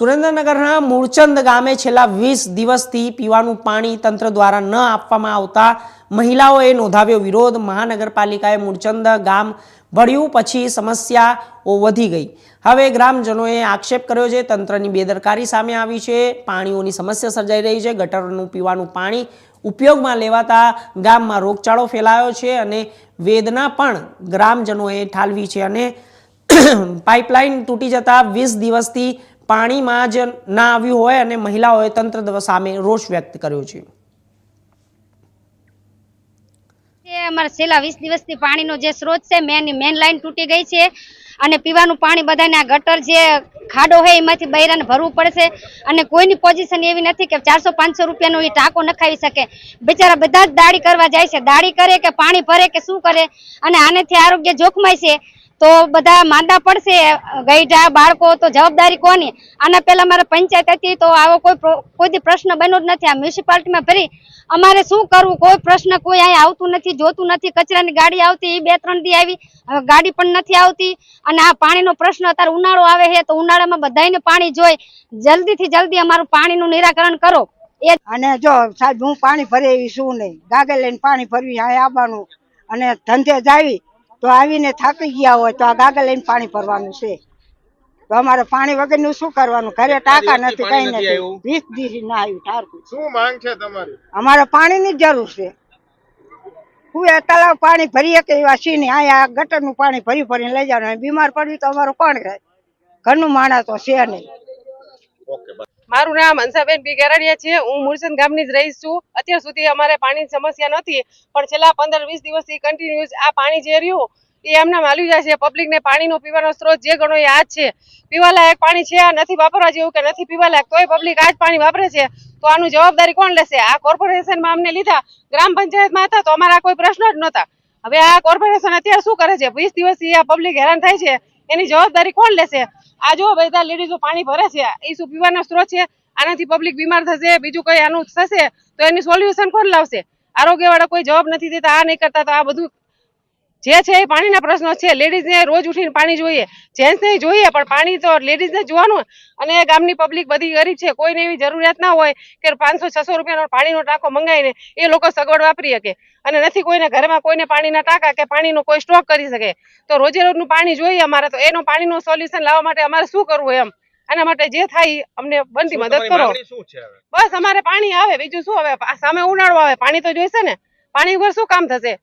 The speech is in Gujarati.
સુરેન્દ્રનગરના મૂળચંદ ગામે છેલ્લા 20 દિવસથી પીવાનું પાણી તંત્ર દ્વારા ન આપવામાં આવતા મહિલાઓએ નોંધાવ્યો વિરોધ। મહાનગરપાલિકાએ મૂળચંદ ગામ ભળ્યું પછી સમસ્યાઓ વધી ગઈ। હવે ગ્રામજનોએ આક્ષેપ કર્યો છે તંત્રની બેદરકારી સામે આવી છે। પાણીઓની સમસ્યા સર્જાઈ રહી છે। ગટરનું પીવાનું પાણી ઉપયોગમાં લેવાતા ગામમાં રોગચાળો ફેલાયો છે અને વેદના પણ ગ્રામજનોએ ઠાલવી છે અને પાઇપલાઇન તૂટી જતા 20 દિવસથી પાણીમાં જ ના આવ્યું હોય અને મહિલાઓએ તંત્ર સામે રોષ વ્યક્ત કર્યો છે। અમારા છેલ્લા 20 દિવસથી પાણીનો જે સ્ત્રોત છે મેન લાઈન તૂટી ગઈ છે અને પીવાનું પાણી બધાને આ ગટર જે ખાડો છે એમાંથી બૈરાને ભરવું પડશે અને કોઈની પોઝિશન એવી નથી કે 400-500 રૂપિયાનો એ ટાંકો નખાવી શકે। બિચારા બધા જ દાડી કરવા જાય છે, દાડી કરે કે પાણી ભરે કે શું કરે અને આનેથી આરોગ્ય જોખમાય છે તો બધા માંદા પડશે। ગઈઢા બાળકો તો જવાબદારી કોની? આના પહેલા મારે પંચાયત હતી તો આવો કોઈ પ્રશ્ન બન્યો જ નથી। આ મ્યુનિસિપાલિટીમાં ફરી અમારે શું કરવું? કોઈ પ્રશ્ન કોઈ અહીંયા આવતું નથી, જોતું નથી। કચરાની ગાડી આવતી એ 2-3 દી આવી, હવે ગાડી પણ નથી આવતી અને આ પાણીનો પ્રશ્ન અત્યારે ઉનાળો આવે છે તો ઉનાળામાં બધાને પાણી જોઈ, જલ્દીથી જલ્દી અમારું પાણીનું નિરાકરણ કરો। અને જો સાહેબ હું પાણી ભરે એવી શું નહીં, ગાગર લઈને પાણી ભરવી અહીંયા આવવાનું અને ધંધે જાવી તો આવીને થાકી ગયા હોય તો આ ગાગર લઈને પાણી ભરવાનું છે તો અમારે પાણી વગરનું શું કરવાનું? ઘરે ટાંકા નથી, કઈ નથી। 20 દિવસ ના આવ્યું ટારકું। શું માંગ છે તમારી? અમારે પાણીની જ જરૂર છે। કુએ તલાવ પાણી ભરીએ કે એવા છીએ નહીં, અહીંયા ગટરનું પાણી ભરી ભરીને લઈ જવાનું। બીમાર પડવી તો અમારું કોણ રહે? ઘરનું માણસ તો છે નહીં। મારું નામ હંસાબેન પી ગેરડિયા છે। હું મૂળચંદ ગામની જ રહીશ છું। અત્યાર સુધી અમારે પાણીની સમસ્યા નથી પણ છેલ્લા 15-20 દિવસથી કન્ટિન્યુઅસ આ પાણી જે રહ્યું એ એમના માલ્યું જાય છે। પબ્લિકને પાણીનો પીવાનો સ્ત્રોત જે ગણો એ આ જ છે। પીવાલાયક પાણી છે, આ નથી વાપરવા જેવું કે નથી પીવાલાયક, તોય પબ્લિક આ જ પાણી વાપરે છે તો આનું જવાબદારી કોણ લેશે? આ કોર્પોરેશનમાં અમને લીધા, ગ્રામ પંચાયતમાં હતા તો અમારા કોઈ પ્રશ્ન જ નહોતા। હવે આ કોર્પોરેશન અત્યારે શું કરે છે? 20 દિવસથી આ પબ્લિક હેરાન થાય છે, એની જવાબદારી કોણ લેશે? આ જો બધા લેડીઝો પાણી ભરે છે એ શું પીવાનો સ્ત્રોત છે? આનાથી પબ્લિક બીમાર થશે, બીજું કઈ આનું થશે તો એની સોલ્યુશન કોણ લાવશે? આરોગ્ય વાળા કોઈ જવાબ નથી દેતા, આ નહીં કરતા તો આ બધું જે છે એ પાણીના પ્રશ્નો છે। લેડીઝને રોજ ઉઠીને પાણી જોઈએ, જેન્ટ્સને જોઈએ પણ પાણી તો લેડીઝને જોવાનું। અને ગામની પબ્લિક બધી ગરીબ છે, કોઈને એવી જરૂરિયાત ના હોય કે 500-600 રૂપિયાનો પાણીનો ટાંકો મંગાવીને એ લોકો સગવડ વાપરી શકે અને નથી કોઈને ઘરમાં કોઈને પાણીના ટાંકા કે પાણીનો કોઈ સ્ટોક કરી શકે તો રોજે રોજનું પાણી જોઈએ અમારે, તો એનો પાણીનો સોલ્યુશન લાવવા માટે અમારે શું કરવું એમ? આના માટે જે થાય અમને બનતી મદદ કરો। બસ અમારે પાણી આવે, બીજું શું? હવે સામે ઉનાળો આવે, પાણી તો જોઈશે ને, પાણી વગર શું કામ થશે?